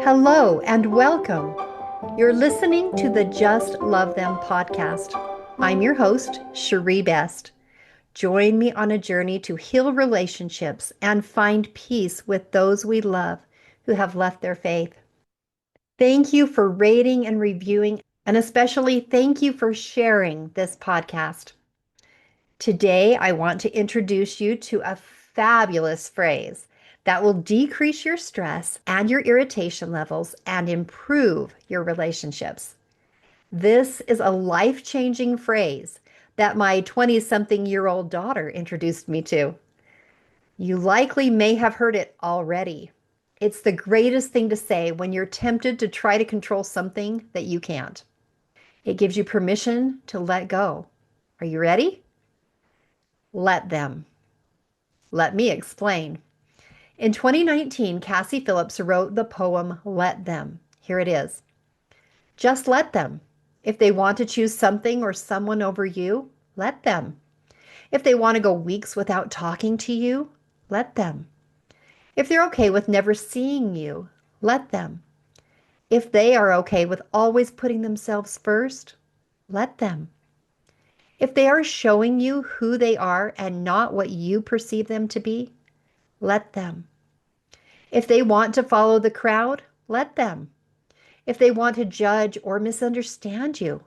Hello and welcome. You're listening to the Just Love Them podcast. I'm your host, Cherie Best. Join me on a journey to heal relationships and find peace with those we love who have left their faith. Thank you for rating and reviewing, and especially thank you for sharing this podcast. Today, I want to introduce you to a fabulous phrase that will decrease your stress and your irritation levels and improve your relationships. This is a life-changing phrase that my 20-something-year-old daughter introduced me to. You likely may have heard it already. It's the greatest thing to say when you're tempted to try to control something that you can't. It gives you permission to let go. Are you ready? Let them. Let me explain. In 2019, Cassie Phillips wrote the poem Let Them. Here it is. Just let them. If they want to choose something or someone over you, let them. If they want to go weeks without talking to you, let them. If they're okay with never seeing you, let them. If they are okay with always putting themselves first, let them. If they are showing you who they are and not what you perceive them to be, let them. If they want to follow the crowd, let them. If they want to judge or misunderstand you,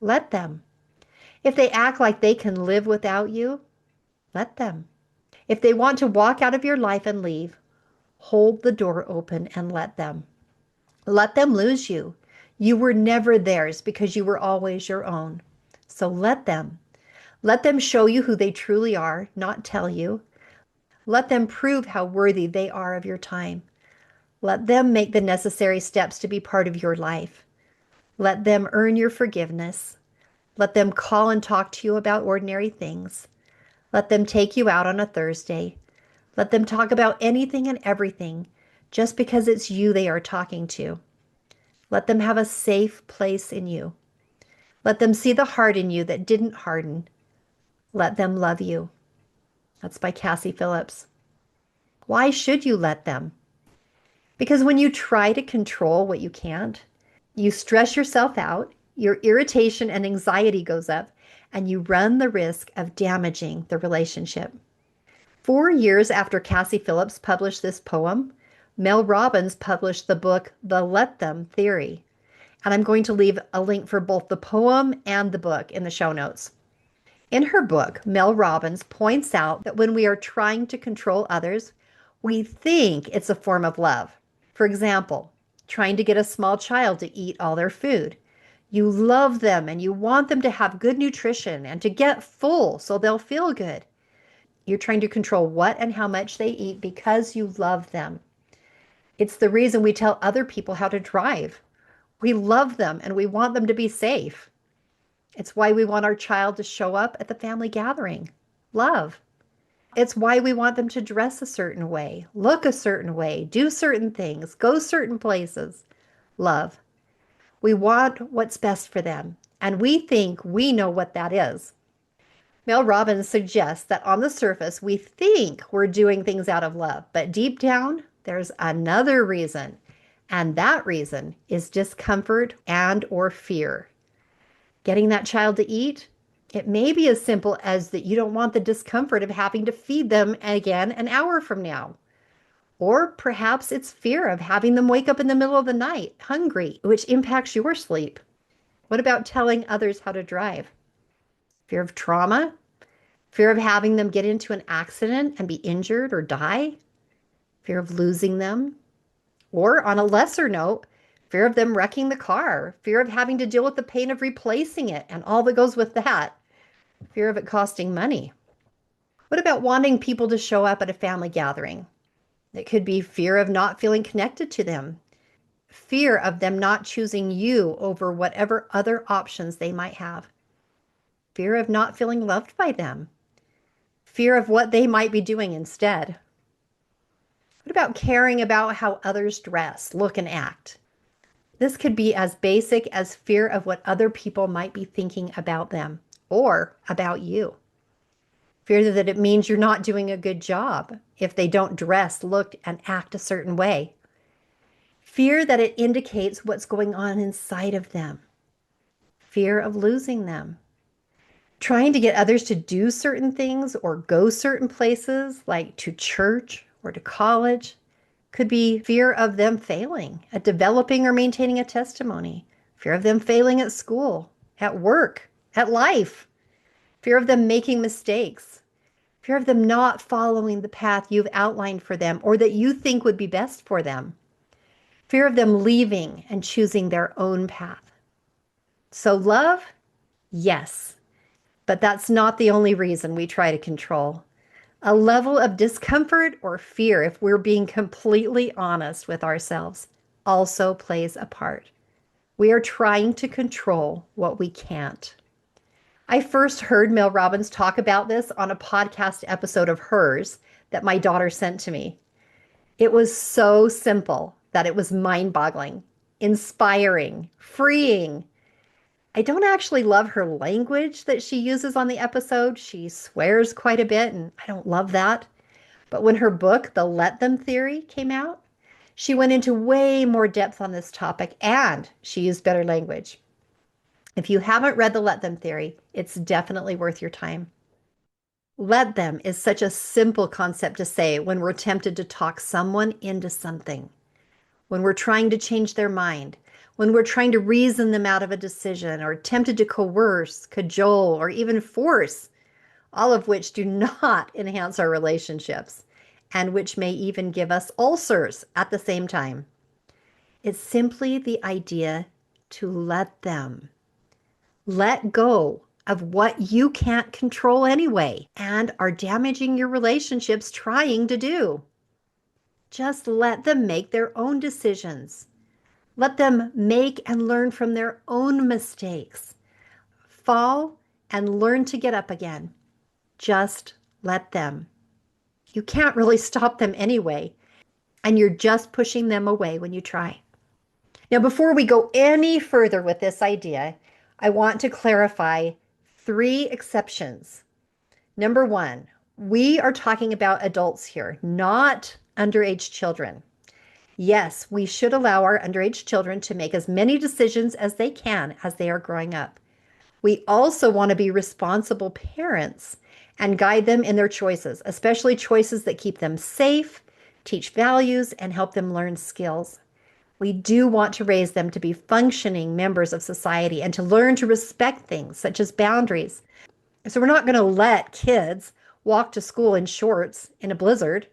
let them. If they act like they can live without you, let them. If they want to walk out of your life and leave, hold the door open and let them. Let them lose you. You were never theirs because you were always your own. So let them. Let them show you who they truly are, not tell you. Let them prove how worthy they are of your time. Let them make the necessary steps to be part of your life. Let them earn your forgiveness. Let them call and talk to you about ordinary things. Let them take you out on a Thursday. Let them talk about anything and everything just because it's you they are talking to. Let them have a safe place in you. Let them see the heart in you that didn't harden. Let them love you. That's by Cassie Phillips. Why should you let them? Because when you try to control what you can't, you stress yourself out, your irritation and anxiety goes up, and you run the risk of damaging the relationship. 4 years after Cassie Phillips published this poem, Mel Robbins published the book, The Let Them Theory. And I'm going to leave a link for both the poem and the book in the show notes. In her book, Mel Robbins points out that when we are trying to control others, we think it's a form of love. For example, trying to get a small child to eat all their food. You love them and you want them to have good nutrition and to get full so they'll feel good. You're trying to control what and how much they eat because you love them. It's the reason we tell other people how to drive. We love them and we want them to be safe. It's why we want our child to show up at the family gathering. Love. It's why we want them to dress a certain way, look a certain way, do certain things, go certain places. Love. We want what's best for them, and we think we know what that is. Mel Robbins suggests that on the surface, we think we're doing things out of love, but deep down, there's another reason, and that reason is discomfort and or fear. Getting that child to eat, it may be as simple as that you don't want the discomfort of having to feed them again an hour from now. Or perhaps it's fear of having them wake up in the middle of the night, hungry, which impacts your sleep. What about telling others how to drive? Fear of trauma? Fear of having them get into an accident and be injured or die? Fear of losing them? Or on a lesser note, fear of them wrecking the car, fear of having to deal with the pain of replacing it and all that goes with that, fear of it costing money. What about wanting people to show up at a family gathering? It could be fear of not feeling connected to them, fear of them not choosing you over whatever other options they might have, fear of not feeling loved by them, fear of what they might be doing instead. What about caring about how others dress, look, and act? This could be as basic as fear of what other people might be thinking about them or about you. Fear that it means you're not doing a good job if they don't dress, look, and act a certain way. Fear that it indicates what's going on inside of them. Fear of losing them. Trying to get others to do certain things or go certain places, like to church or to college, could be fear of them failing at developing or maintaining a testimony, fear of them failing at school, at work, at life, fear of them making mistakes, fear of them not following the path you've outlined for them or that you think would be best for them, fear of them leaving and choosing their own path. So, love, yes, but that's not the only reason we try to control. A level of discomfort or fear, if we're being completely honest with ourselves, also plays a part. We are trying to control what we can't. I first heard Mel Robbins talk about this on a podcast episode of hers that my daughter sent to me. It was so simple that it was mind-boggling, inspiring, freeing. I don't actually love her language that she uses on the episode. She swears quite a bit, and I don't love that. But when her book, The Let Them Theory, came out, she went into way more depth on this topic and she used better language. If you haven't read The Let Them Theory, it's definitely worth your time. Let them is such a simple concept to say when we're tempted to talk someone into something, when we're trying to change their mind, when we're trying to reason them out of a decision or tempted to coerce, cajole, or even force, all of which do not enhance our relationships and which may even give us ulcers at the same time. It's simply the idea to let them. Let go of what you can't control anyway and are damaging your relationships trying to do. Just let them make their own decisions. Let them make and learn from their own mistakes. Fall and learn to get up again. Just let them. You can't really stop them anyway, and you're just pushing them away when you try. Now, before we go any further with this idea, I want to clarify 3 exceptions. Number 1, we are talking about adults here, not underage children. Yes, we should allow our underage children to make as many decisions as they can as they are growing up. We also want to be responsible parents and guide them in their choices, especially choices that keep them safe, teach values, and help them learn skills. We do want to raise them to be functioning members of society and to learn to respect things such as boundaries. So we're not going to let kids walk to school in shorts in a blizzard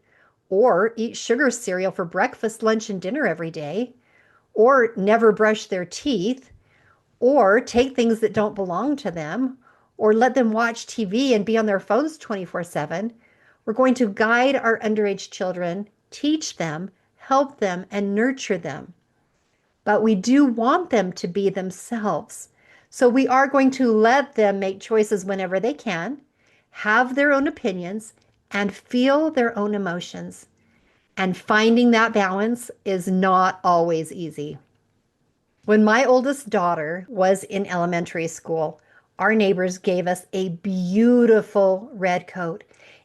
or eat sugar cereal for breakfast, lunch, and dinner every day, or never brush their teeth, or take things that don't belong to them, or let them watch TV and be on their phones 24/7. We're going to guide our underage children, teach them, help them, and nurture them. But we do want them to be themselves. So we are going to let them make choices whenever they can, have their own opinions, and feel their own emotions. And finding that balance is not always easy. When my oldest daughter was in elementary school, our neighbors gave us a beautiful red coat.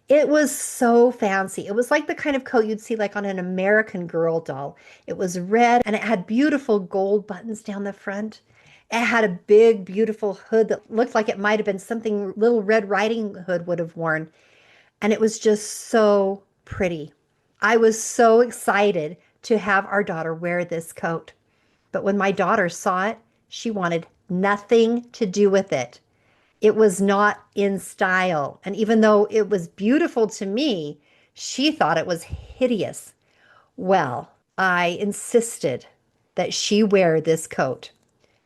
It was so fancy. It was like the kind of coat you'd see like on an American Girl doll. It was red and it had beautiful gold buttons down the front. It had a big, beautiful hood that looked like it might have been something Little Red Riding Hood would have worn. And it was just so pretty. I was so excited to have our daughter wear this coat. But when my daughter saw it, she wanted nothing to do with it. It was not in style. And even though it was beautiful to me, she thought it was hideous. Well, I insisted that she wear this coat.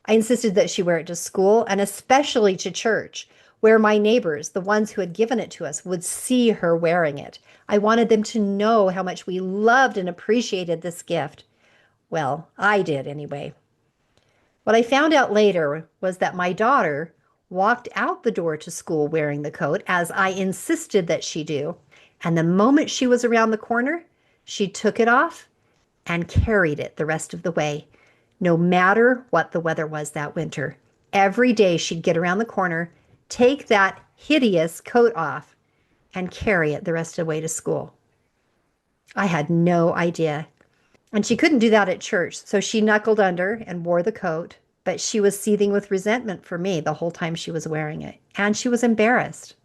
I insisted that she wear it to school and especially to church, where my neighbors, the ones who had given it to us, would see her wearing it. I wanted them to know how much we loved and appreciated this gift. Well, I did anyway. What I found out later was that my daughter walked out the door to school wearing the coat, as I insisted that she do. And the moment she was around the corner, she took it off and carried it the rest of the way, no matter what the weather was that winter. Every day she'd get around the corner, take that hideous coat off, and carry it the rest of the way to school. I had no idea. And she couldn't do that at church. So she knuckled under and wore the coat, but she was seething with resentment for me the whole time she was wearing it. And she was embarrassed.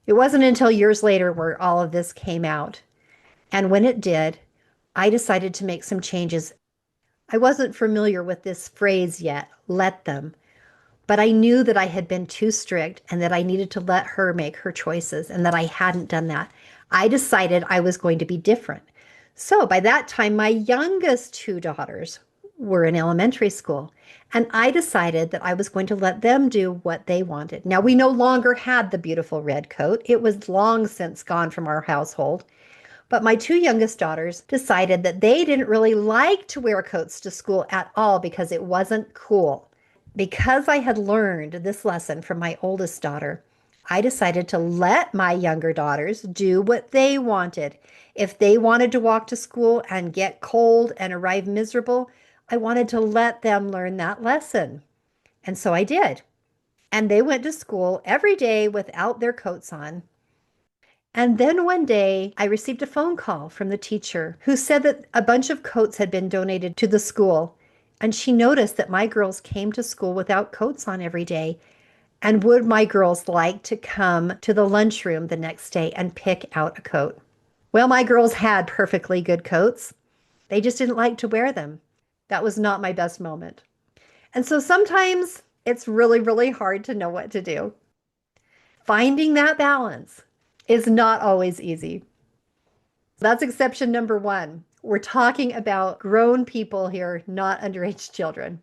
It wasn't until years later where all of this came out. And when it did, I decided to make some changes. I wasn't familiar with this phrase yet, let them, but I knew that I had been too strict and that I needed to let her make her choices and that I hadn't done that. I decided I was going to be different. So by that time, my youngest two daughters were in elementary school, and I decided that I was going to let them do what they wanted. Now, we no longer had the beautiful red coat. It was long since gone from our household. But my two youngest daughters decided that they didn't really like to wear coats to school at all because it wasn't cool. Because I had learned this lesson from my oldest daughter, I decided to let my younger daughters do what they wanted. If they wanted to walk to school and get cold and arrive miserable, I wanted to let them learn that lesson. And so I did. And they went to school every day without their coats on. And then one day, I received a phone call from the teacher who said that a bunch of coats had been donated to the school. And she noticed that my girls came to school without coats on every day. And would my girls like to come to the lunchroom the next day and pick out a coat? Well, my girls had perfectly good coats. They just didn't like to wear them. That was not my best moment. And so sometimes it's really, really hard to know what to do. Finding that balance is not always easy. That's exception number one. We're talking about grown people here, not underage children.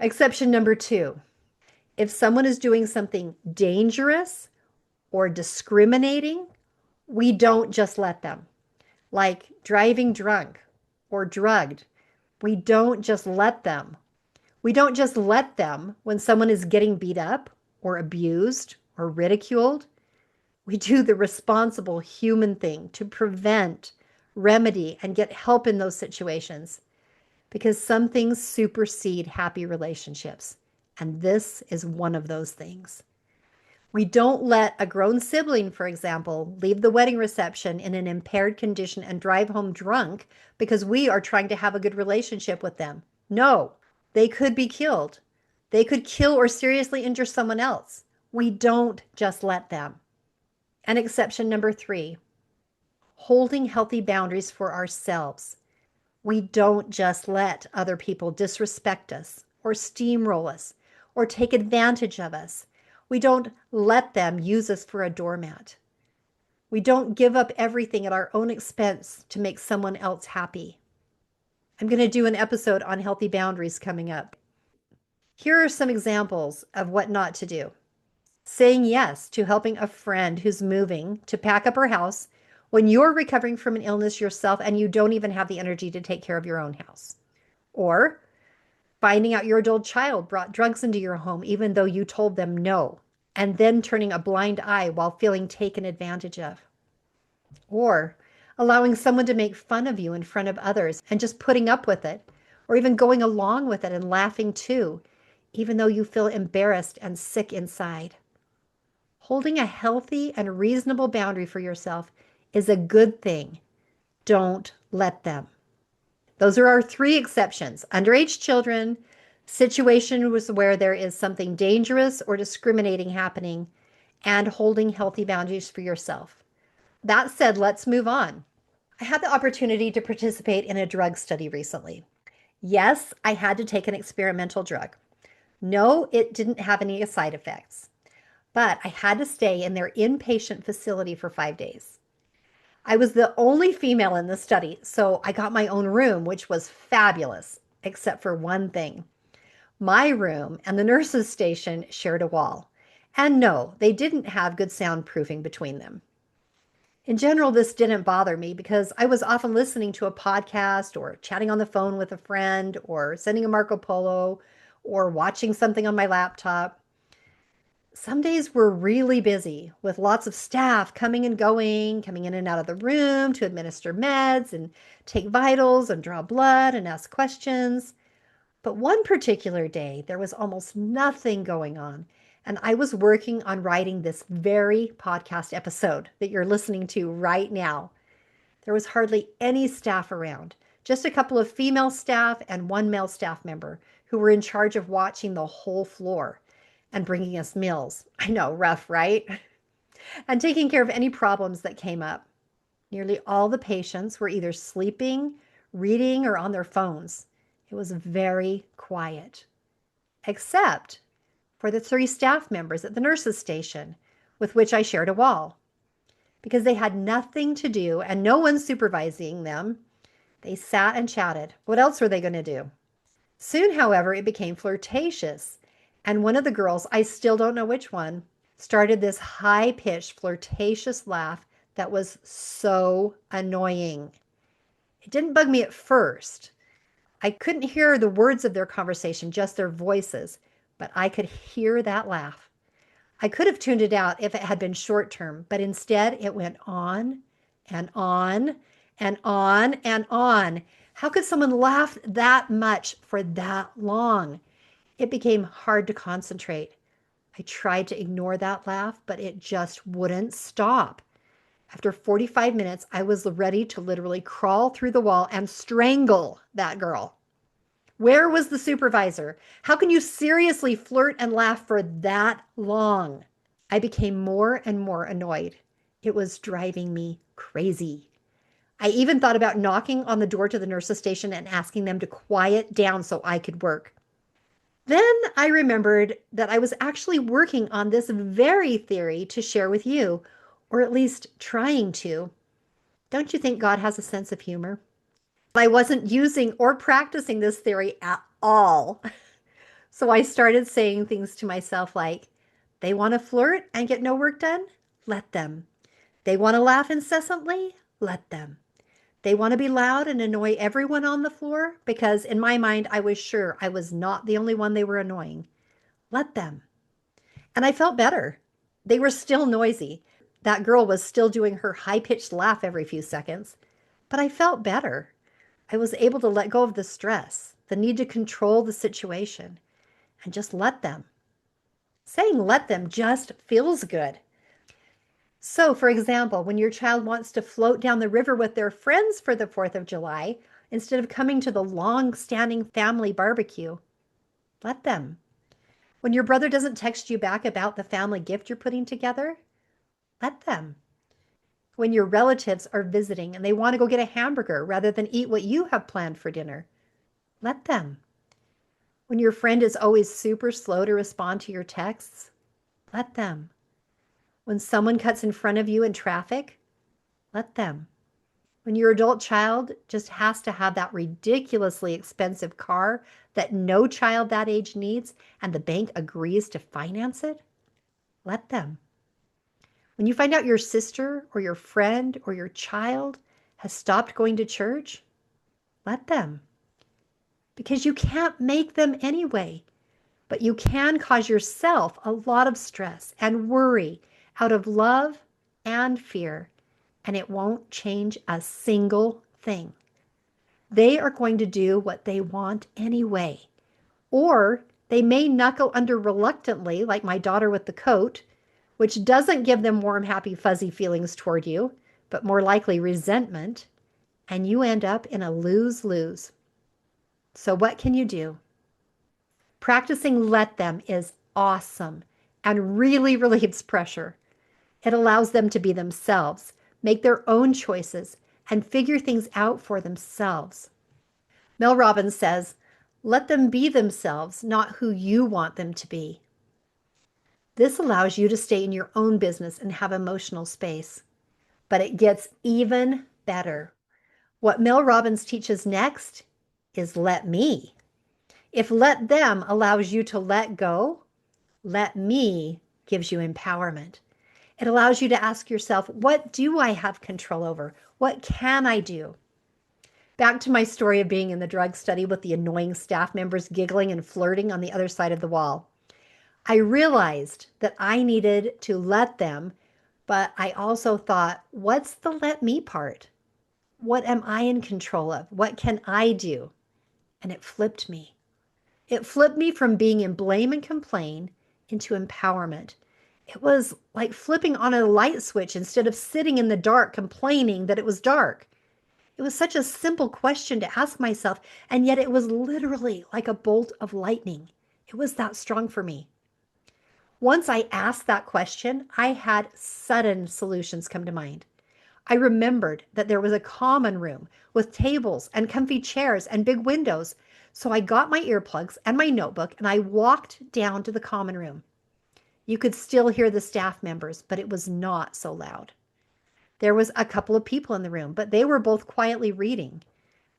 Exception number two, if someone is doing something dangerous or discriminating, we don't just let them. Like driving drunk or drugged, we don't just let them. We don't just let them when someone is getting beat up or abused or ridiculed. We do the responsible human thing to prevent, remedy, and get help in those situations because some things supersede happy relationships. And this is one of those things. We don't let a grown sibling, for example, leave the wedding reception in an impaired condition and drive home drunk because we are trying to have a good relationship with them. No, they could be killed. They could kill or seriously injure someone else. We don't just let them. And exception number three, holding healthy boundaries for ourselves. We don't just let other people disrespect us or steamroll us or take advantage of us. We don't let them use us for a doormat. We don't give up everything at our own expense to make someone else happy. I'm going to do an episode on healthy boundaries coming up. Here are some examples of what not to do. Saying yes to helping a friend who's moving to pack up her house when you're recovering from an illness yourself and you don't even have the energy to take care of your own house. Or finding out your adult child brought drugs into your home even though you told them no, and then turning a blind eye while feeling taken advantage of. Or allowing someone to make fun of you in front of others and just putting up with it, or even going along with it and laughing too, even though you feel embarrassed and sick inside. Holding a healthy and reasonable boundary for yourself is a good thing. Don't let them. Those are our three exceptions. Underage children, situations where there is something dangerous or discriminating happening, and holding healthy boundaries for yourself. That said, let's move on. I had the opportunity to participate in a drug study recently. Yes, I had to take an experimental drug. No, it didn't have any side effects. But I had to stay in their inpatient facility for 5 days. I was the only female in the study, so I got my own room, which was fabulous, except for one thing. My room and the nurse's station shared a wall. And no, they didn't have good soundproofing between them. In general, this didn't bother me because I was often listening to a podcast or chatting on the phone with a friend or sending a Marco Polo or watching something on my laptop. Some days were really busy with lots of staff coming and going, coming in and out of the room to administer meds and take vitals and draw blood and ask questions. But one particular day, there was almost nothing going on. And I was working on writing this very podcast episode that you're listening to right now. There was hardly any staff around. Just a couple of female staff and one male staff member who were in charge of watching the whole floor and bringing us meals. I know, rough, right? And taking care of any problems that came up. Nearly all the patients were either sleeping, reading, or on their phones. It was very quiet, except for the 3 staff members at the nurses' station with which I shared a wall. Because they had nothing to do and no one supervising them, they sat and chatted. What else were they going to do? Soon, however, it became flirtatious. And one of the girls, I still don't know which one, started this high-pitched, flirtatious laugh that was so annoying. It didn't bug me at first. I couldn't hear the words of their conversation, just their voices, but I could hear that laugh. I could have tuned it out if it had been short term, but instead it went on and on and on and on. How could someone laugh that much for that long? It became hard to concentrate. I tried to ignore that laugh, but it just wouldn't stop. After 45 minutes, I was ready to literally crawl through the wall and strangle that girl. Where was the supervisor? How can you seriously flirt and laugh for that long? I became more and more annoyed. It was driving me crazy. I even thought about knocking on the door to the nurse's station and asking them to quiet down so I could work. Then I remembered that I was actually working on this very theory to share with you, or at least trying to. Don't you think God has a sense of humor? I wasn't using or practicing this theory at all. So I started saying things to myself like, they want to flirt and get no work done? Let them. They want to laugh incessantly? Let them. They want to be loud and annoy everyone on the floor? Because in my mind, I was sure I was not the only one they were annoying. Let them. And I felt better. They were still noisy. That girl was still doing her high-pitched laugh every few seconds. But I felt better. I was able to let go of the stress, the need to control the situation, and just let them. Saying let them just feels good. So, for example, when your child wants to float down the river with their friends for the 4th of July, instead of coming to the long-standing family barbecue, let them. When your brother doesn't text you back about the family gift you're putting together, let them. When your relatives are visiting and they want to go get a hamburger rather than eat what you have planned for dinner, let them. When your friend is always super slow to respond to your texts, let them. When someone cuts in front of you in traffic, let them. When your adult child just has to have that ridiculously expensive car that no child that age needs and the bank agrees to finance it, let them. When you find out your sister or your friend or your child has stopped going to church, let them. Because you can't make them anyway, but you can cause yourself a lot of stress and worry out of love and fear, and it won't change a single thing. They are going to do what they want anyway, or they may knuckle under reluctantly, like my daughter with the coat, which doesn't give them warm, happy, fuzzy feelings toward you, but more likely resentment, and you end up in a lose-lose. So what can you do? Practicing let them is awesome and really relieves pressure. It allows them to be themselves, make their own choices, and figure things out for themselves. Mel Robbins says, let them be themselves, not who you want them to be. This allows you to stay in your own business and have emotional space. But it gets even better. What Mel Robbins teaches next is let me. If let them allows you to let go, let me gives you empowerment. It allows you to ask yourself, what do I have control over? What can I do? Back to my story of being in the drug study with the annoying staff members giggling and flirting on the other side of the wall. I realized that I needed to let them, but I also thought, what's the let me part? What am I in control of? What can I do? And it flipped me. It flipped me from being in blame and complain into empowerment. It was like flipping on a light switch instead of sitting in the dark complaining that it was dark. It was such a simple question to ask myself, and yet it was literally like a bolt of lightning. It was that strong for me. Once I asked that question, I had sudden solutions come to mind. I remembered that there was a common room with tables and comfy chairs and big windows. So I got my earplugs and my notebook and I walked down to the common room. You could still hear the staff members, but it was not so loud. There was a couple of people in the room, but they were both quietly reading.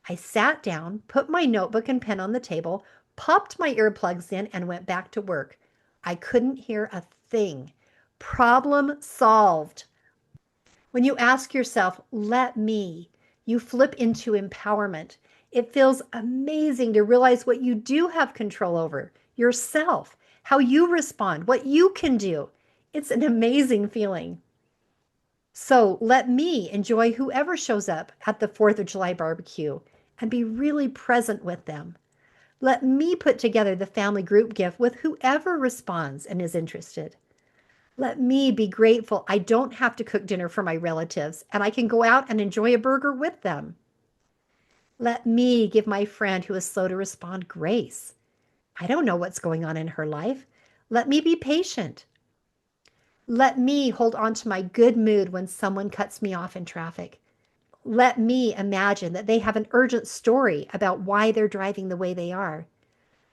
I sat down, put my notebook and pen on the table, popped my earplugs in, and went back to work. I couldn't hear a thing. Problem solved. When you ask yourself, let me, you flip into empowerment. It feels amazing to realize what you do have control over yourself, how you respond, what you can do. It's an amazing feeling. So let me enjoy whoever shows up at the 4th of July barbecue and be really present with them. Let me put together the family group gift with whoever responds and is interested. Let me be grateful I don't have to cook dinner for my relatives and I can go out and enjoy a burger with them. Let me give my friend who is slow to respond grace. I don't know what's going on in her life. Let me be patient. Let me hold on to my good mood when someone cuts me off in traffic. Let me imagine that they have an urgent story about why they're driving the way they are.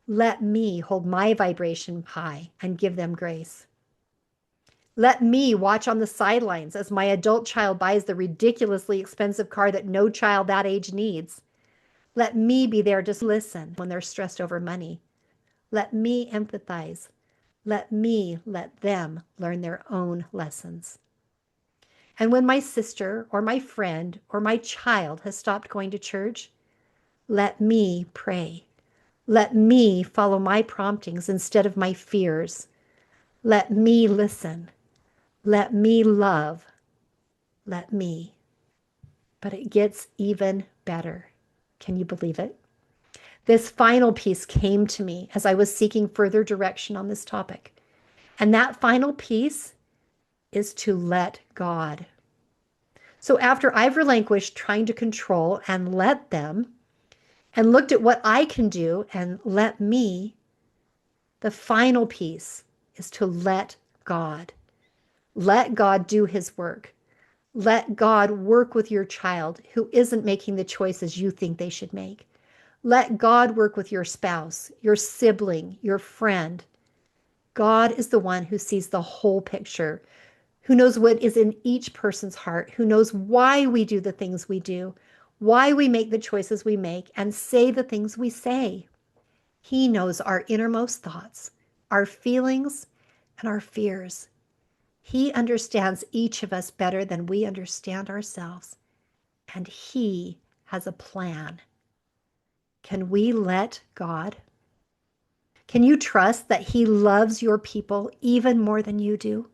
Let me hold my vibration high and give them grace. Let me watch on the sidelines as my adult child buys the ridiculously expensive car that no child that age needs. Let me be there to listen when they're stressed over money. Let me empathize. Let me let them learn their own lessons. And when my sister or my friend or my child has stopped going to church, let me pray. Let me follow my promptings instead of my fears. Let me listen. Let me love. Let me. But it gets even better. Can you believe it? This final piece came to me as I was seeking further direction on this topic. And that final piece is to let God. So after I've relinquished trying to control and let them, and looked at what I can do and let me, the final piece is to let God. Let God do his work. Let God work with your child who isn't making the choices you think they should make. Let God work with your spouse, your sibling, your friend. God is the one who sees the whole picture, who knows what is in each person's heart, who knows why we do the things we do, why we make the choices we make, and say the things we say. He knows our innermost thoughts, our feelings, and our fears. He understands each of us better than we understand ourselves, and he has a plan. Can we let God? Can you trust that he loves your people even more than you do?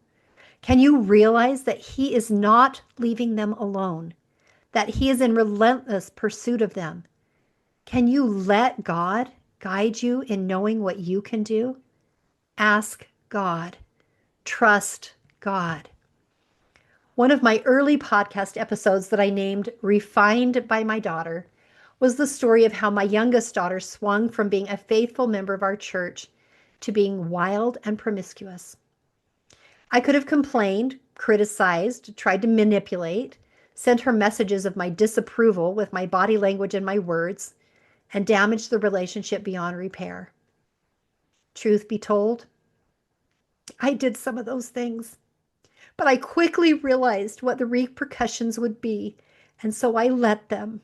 Can you realize that he is not leaving them alone, that he is in relentless pursuit of them? Can you let God guide you in knowing what you can do? Ask God. Trust God. One of my early podcast episodes that I named Refined by My Daughter was the story of how my youngest daughter swung from being a faithful member of our church to being wild and promiscuous. I could have complained, criticized, tried to manipulate, sent her messages of my disapproval with my body language and my words, and damaged the relationship beyond repair. Truth be told, I did some of those things, but I quickly realized what the repercussions would be, and so I let them.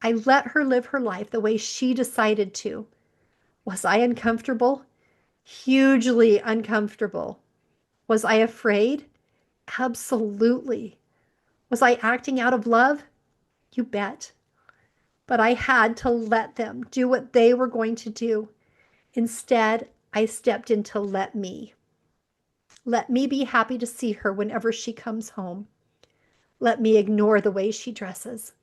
I let her live her life the way she decided to. Was I uncomfortable? Hugely uncomfortable. Was I afraid? Absolutely. Was I acting out of love? You bet. But I had to let them do what they were going to do. Instead, I stepped in to let me. Let me be happy to see her whenever she comes home. Let me ignore the way she dresses.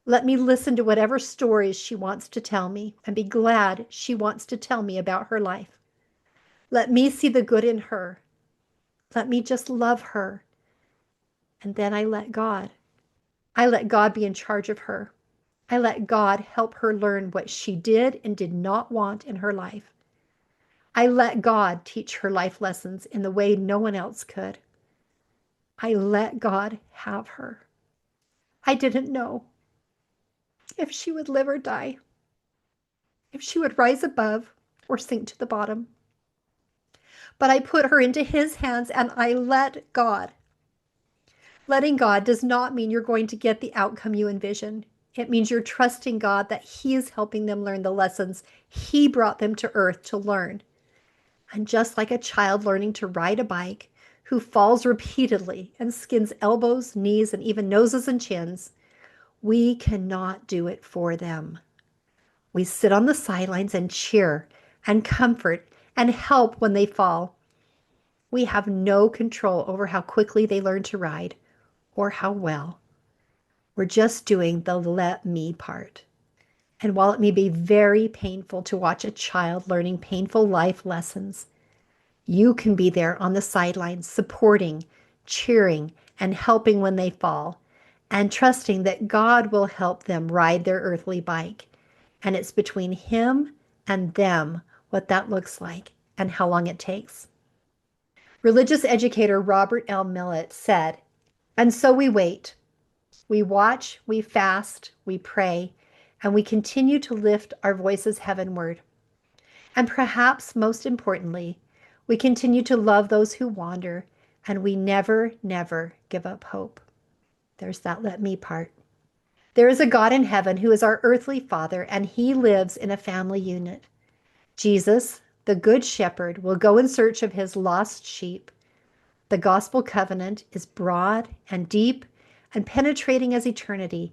Let me listen to whatever stories she wants to tell me and be glad she wants to tell me about her life. Let me see the good in her. Let me just love her. And then I let God. I let God be in charge of her. I let God help her learn what she did and did not want in her life. I let God teach her life lessons in the way no one else could. I let God have her. I didn't know if she would live or die, if she would rise above or sink to the bottom. But I put her into His hands and I let God. Letting God does not mean you're going to get the outcome you envision. It means you're trusting God that He is helping them learn the lessons He brought them to earth to learn. And just like a child learning to ride a bike who falls repeatedly and skins elbows, knees, and even noses and chins, we cannot do it for them. We sit on the sidelines and cheer and comfort and help when they fall. We have no control over how quickly they learn to ride or how well. We're just doing the let me part. And while it may be very painful to watch a child learning painful life lessons, you can be there on the sidelines, supporting, cheering, and helping when they fall, and trusting that God will help them ride their earthly bike. And it's between Him and them what that looks like and how long it takes. Religious educator Robert L. Millett said, "And so we wait. We watch, we fast, we pray, and we continue to lift our voices heavenward. And perhaps most importantly, we continue to love those who wander, and we never, never give up hope." There's that let me part. There is a God in heaven who is our earthly Father, and He lives in a family unit. Jesus, the Good Shepherd, will go in search of His lost sheep. The gospel covenant is broad and deep and penetrating as eternity,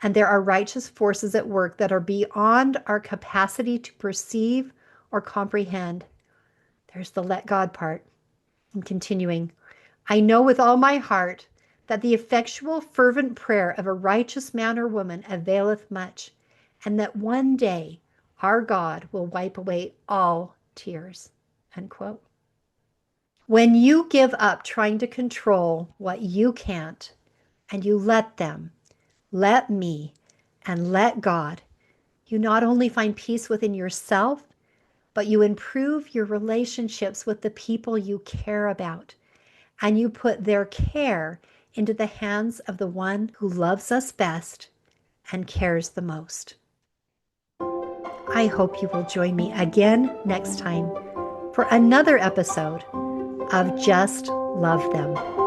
and there are righteous forces at work that are beyond our capacity to perceive or comprehend. There's the let God part. And continuing, "I know with all my heart that the effectual, fervent prayer of a righteous man or woman availeth much, and that one day our God will wipe away all tears." End quote. When you give up trying to control what you can't, and you let them, let me, and let God, you not only find peace within yourself, but you improve your relationships with the people you care about, and you put their care into the hands of the one who loves us best and cares the most. I hope you will join me again next time for another episode of Just Love Them.